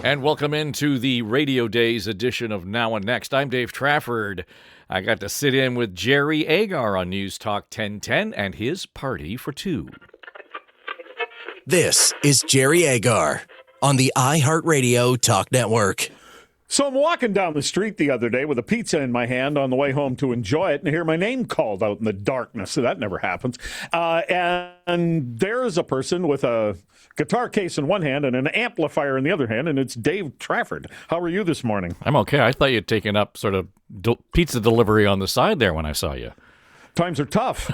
And welcome into the Radio Days edition of Now and Next. I'm Dave Trafford. I got to sit in with Jerry Agar on News Talk 1010 and his Party for Two. This is Jerry Agar on the iHeartRadio Talk Network. So I'm walking down the street the other day with a pizza in my hand on the way home to enjoy it, and I hear my name called out in the darkness. So that never happens. And there is a person with a guitar case in one hand and an amplifier in the other hand, and it's Dave Trafford. How are you this morning? I'm okay. I thought you'd taken up sort of pizza delivery on the side there when I saw you. Times are tough.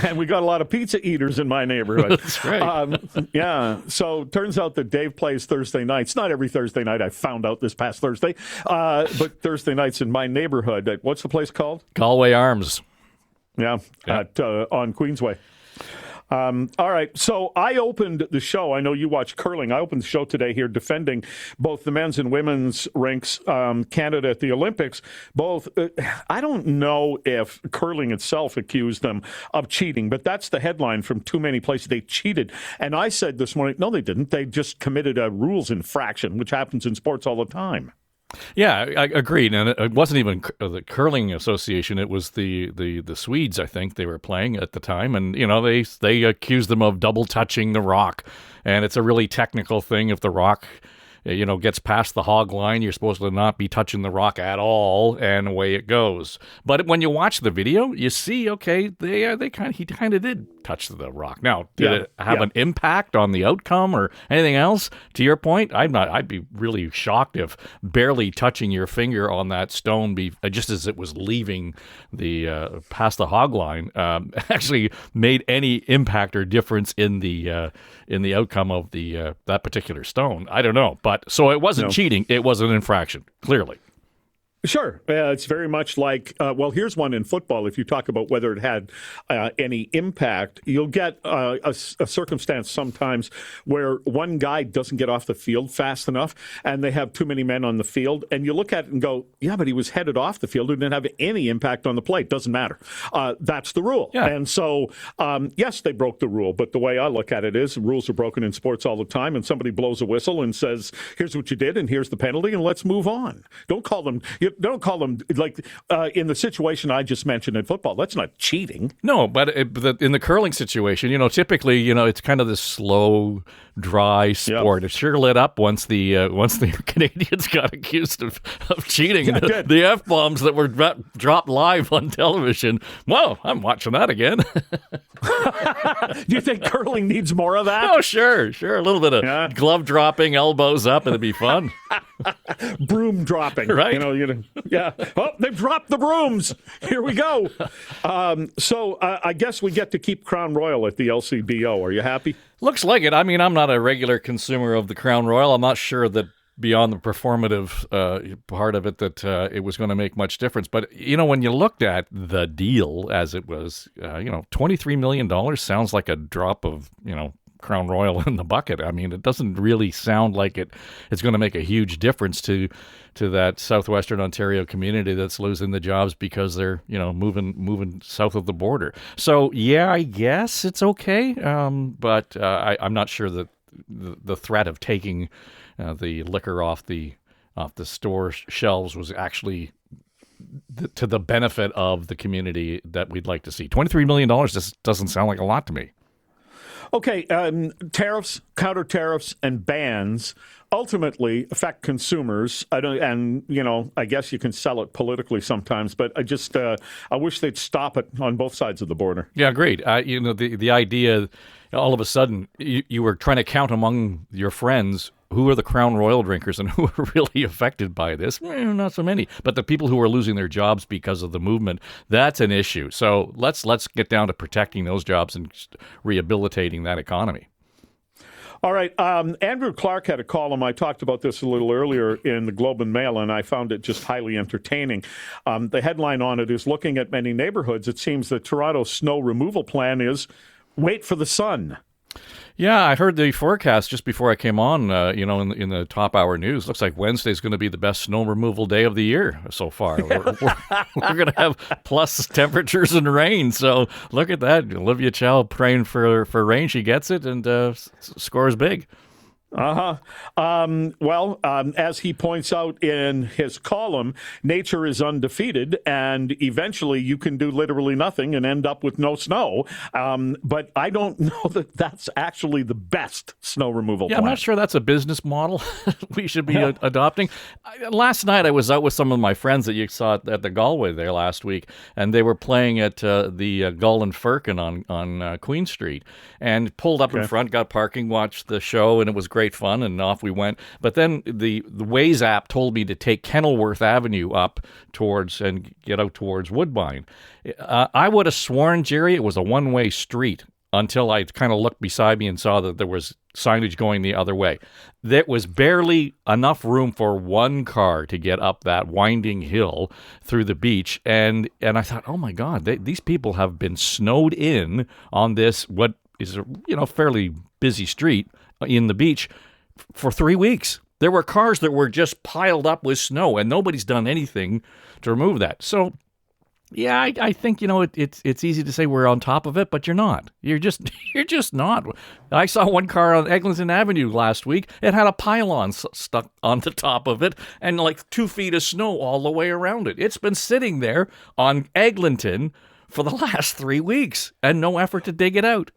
And we got a lot of pizza eaters in my neighborhood. That's right. Yeah. So turns out that Dave plays Thursday nights. Not every Thursday night. I found out this past Thursday. But Thursday nights in my neighborhood. What's the place called? Galway Arms. Yeah. On Queensway. All right, so I opened the show. I know you watch curling. I opened the show today here defending both the men's and women's rinks, Canada at the Olympics. Both, I don't know if curling itself accused them of cheating, but that's the headline from too many places. They cheated. And I said this morning, no, they didn't. They just committed a rules infraction, which happens in sports all the time. Yeah, I agreed. And it wasn't even the Curling Association. It was the Swedes, I think, they were playing at the time. And, you know, they accused them of double touching the rock. And it's a really technical thing. If the rock, you know, gets past the hog line, you're supposed to not be touching the rock at all, and away it goes. But when you watch the video, you see, okay, he kind of did touch the rock. Now, did it have an impact on the outcome or anything else? To your point, I'd be really shocked if barely touching your finger on that stone, just as it was leaving the past the hog line, actually made any impact or difference in the outcome of the that particular stone. I don't know, but so it wasn't cheating; it was an infraction, clearly. Sure. It's very much like, well, here's one in football. If you talk about whether it had any impact, you'll get a circumstance sometimes where one guy doesn't get off the field fast enough and they have too many men on the field. And you look at it and go, yeah, but he was headed off the field. It didn't have any impact on the play. It doesn't matter. That's the rule. Yeah. And so, yes, they broke the rule. But the way I look at it is rules are broken in sports all the time. And somebody blows a whistle and says, here's what you did and here's the penalty and let's move on. Don't call them like in the situation I just mentioned in football. That's not cheating. No, but in the curling situation, you know, typically, you know, it's kind of this slow, dry sport. Yep. It sure lit up once the Canadians got accused of cheating. Yeah, the F-bombs that were dropped live on television. Wow, I'm watching that again. Do you think curling needs more of that? Oh, sure. A little bit of glove dropping, elbows up, it'd be fun. Broom dropping, right? You know, yeah. Oh, they've dropped the brooms. Here we go. So I guess we get to keep Crown Royal at the LCBO. Are you happy? Looks like it. I mean, I'm not a regular consumer of the Crown Royal. I'm not sure that beyond the performative part of it that it was going to make much difference. But, you know, when you looked at the deal as it was, $23 million sounds like a drop of, Crown Royal in the bucket. I mean, it doesn't really sound like it's going to make a huge difference to that southwestern Ontario community that's losing the jobs because they're, moving south of the border. So, yeah, I guess it's okay. But I'm not sure that the threat of taking the liquor off the store shelves was actually to the benefit of the community that we'd like to see. $23 million just doesn't sound like a lot to me. Okay, tariffs, counter tariffs, and bans ultimately affect consumers. I guess you can sell it politically sometimes, but I wish they'd stop it on both sides of the border. Yeah, agreed. The idea, all of a sudden, you were trying to count among your friends who are the Crown Royal drinkers and who are really affected by this. Not so many. But the people who are losing their jobs because of the movement, that's an issue. So let's get down to protecting those jobs and rehabilitating that economy. All right. Andrew Clark had a column. I talked about this a little earlier in the Globe and Mail, and I found it just highly entertaining. The headline on it is, looking at many neighborhoods, it seems the Toronto snow removal plan is wait for the sun. Yeah, I heard the forecast just before I came on, in the top hour news. Looks like Wednesday's going to be the best snow removal day of the year so far. We're going to have plus temperatures and rain. So look at that. Olivia Chow praying for rain. She gets it and scores big. As he points out in his column, nature is undefeated, and eventually you can do literally nothing and end up with no snow. But I don't know that that's actually the best snow removal Yeah, plan. I'm not sure that's a business model we should be adopting. Last night I was out with some of my friends that you saw at the Galway there last week, and they were playing at the Gull and Firkin on Queen Street, and pulled up in front, got parking, watched the show, and it was great fun, and off we went. But then the Waze app told me to take Kenilworth Avenue up towards and get out towards Woodbine. I would have sworn, Jerry, it was a one-way street until I kind of looked beside me and saw that there was signage going the other way. There was barely enough room for one car to get up that winding hill through the beach. And I thought, oh my God, these people have been snowed in on this, what is a fairly busy street in the beach for 3 weeks. There were cars that were just piled up with snow, and nobody's done anything to remove that. So, yeah, I think it's easy to say we're on top of it, but you're not. You're just not. I saw one car on Eglinton Avenue last week. It had a pylon stuck on the top of it, and like 2 feet of snow all the way around it. It's been sitting there on Eglinton for the last 3 weeks, and no effort to dig it out.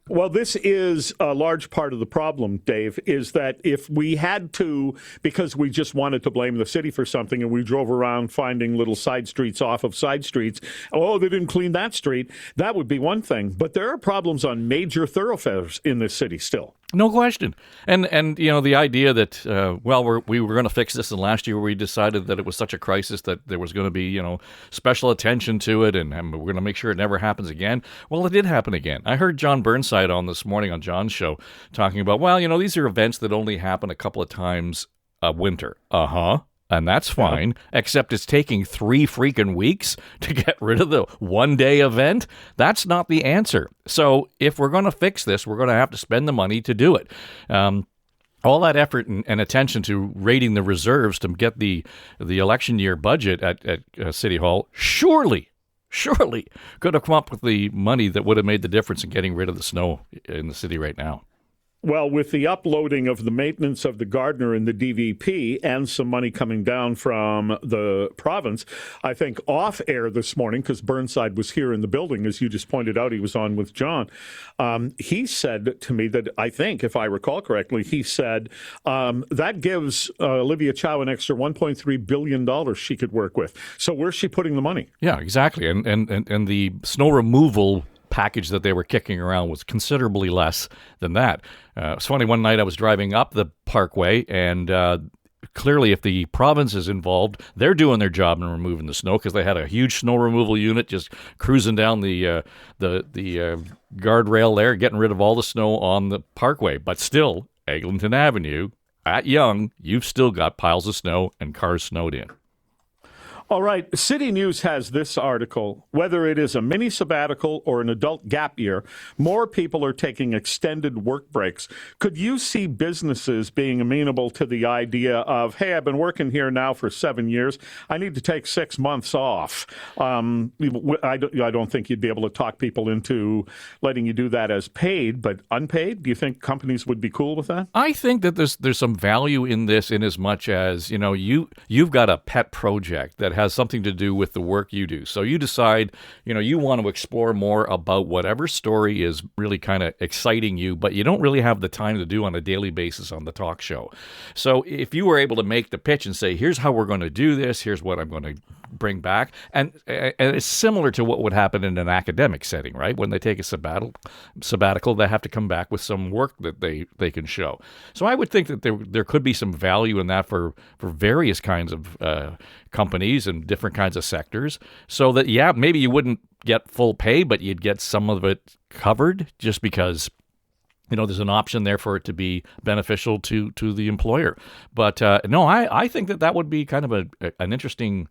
Well, this is a large part of the problem, Dave, is that if we had to, because we just wanted to blame the city for something and we drove around finding little side streets off of side streets, oh, they didn't clean that street, that would be one thing. But there are problems on major thoroughfares in this city still. No question. And the idea that, we were going to fix this, and last year we decided that it was such a crisis that there was going to be, special attention to it, and we're going to make sure it never happens again. Well, it did happen again. I heard John Burnside on this morning on John's show talking about, these are events that only happen a couple of times a winter. And that's fine, except it's taking 3 freaking weeks to get rid of the one-day event. That's not the answer. So if we're going to fix this, we're going to have to spend the money to do it. All that effort and attention to raiding the reserves to get the election year budget at City Hall surely could have come up with the money that would have made the difference in getting rid of the snow in the city right now. Well, with the uploading of the maintenance of the Gardner and the DVP and some money coming down from the province, I think off air this morning, because Burnside was here in the building, as you just pointed out, he was on with John. He said to me that, I think, if I recall correctly, he said that gives Olivia Chow an extra $1.3 billion she could work with. So where's she putting the money? Yeah, exactly. And the snow removal package that they were kicking around was considerably less than that. It's funny, one night I was driving up the Parkway, and clearly if the province is involved, they're doing their job in removing the snow, because they had a huge snow removal unit just cruising down the guardrail there, getting rid of all the snow on the Parkway. But still, Eglinton Avenue, at Yonge, you've still got piles of snow and cars snowed in. All right, City News has this article. Whether it is a mini sabbatical or an adult gap year, more people are taking extended work breaks. Could you see businesses being amenable to the idea of, hey, I've been working here now for 7 years. I need to take 6 months off. I don't think you'd be able to talk people into letting you do that as paid, but unpaid? Do you think companies would be cool with that? I think that there's some value in this, in as much as, you've got a pet project that has something to do with the work you do. So you decide, you want to explore more about whatever story is really kind of exciting you, but you don't really have the time to do on a daily basis on the talk show. So if you were able to make the pitch and say, here's how we're going to do this, here's what I'm going to bring back, and it's similar to what would happen in an academic setting, right? When they take a sabbatical, they have to come back with some work that they can show. So I would think that there could be some value in that for various kinds of companies and different kinds of sectors, so that, maybe you wouldn't get full pay, but you'd get some of it covered, just because there's an option there for it to be beneficial to the employer. But no, I think that would be kind of an interesting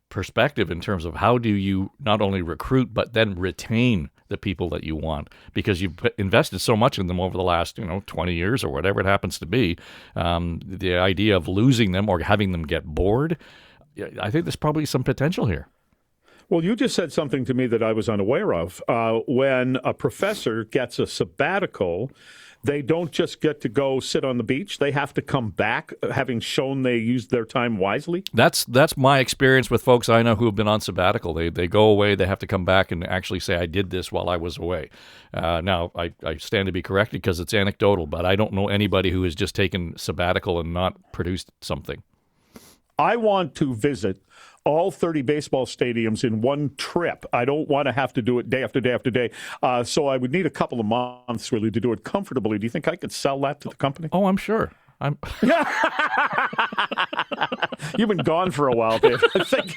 perspective in terms of how do you not only recruit but then retain the people that you want, because you've invested so much in them over the last 20 years or whatever it happens to be. The idea of losing them or having them get bored, I think there's probably some potential here. Well, you just said something to me that I was unaware of. When a professor gets a sabbatical, they don't just get to go sit on the beach. They have to come back having shown they used their time wisely. That's my experience with folks I know who have been on sabbatical. They go away, they have to come back and actually say, I did this while I was away. Now, I stand to be corrected because it's anecdotal, but I don't know anybody who has just taken sabbatical and not produced something. I want to visit all 30 baseball stadiums in one trip. I don't want to have to do it day after day after day. So I would need a couple of months really to do it comfortably. Do you think I could sell that to the company? Oh, I'm sure. You've been gone for a while, Dave. I think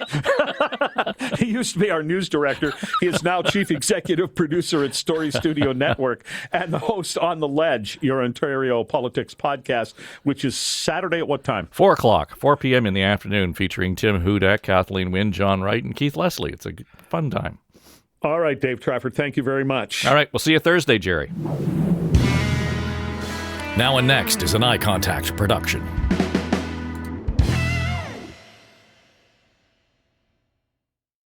he used to be our news director. He is now chief executive producer at Story Studio Network and the host on The Ledge, your Ontario politics podcast, which is Saturday at what time? 4 o'clock, 4 p.m. in the afternoon, featuring Tim Hudak, Kathleen Wynne, John Wright, and Keith Leslie. It's a fun time. All right, Dave Trafford, thank you very much. All right, we'll see you Thursday, Jerry. Now and Next is an Eye Contact production.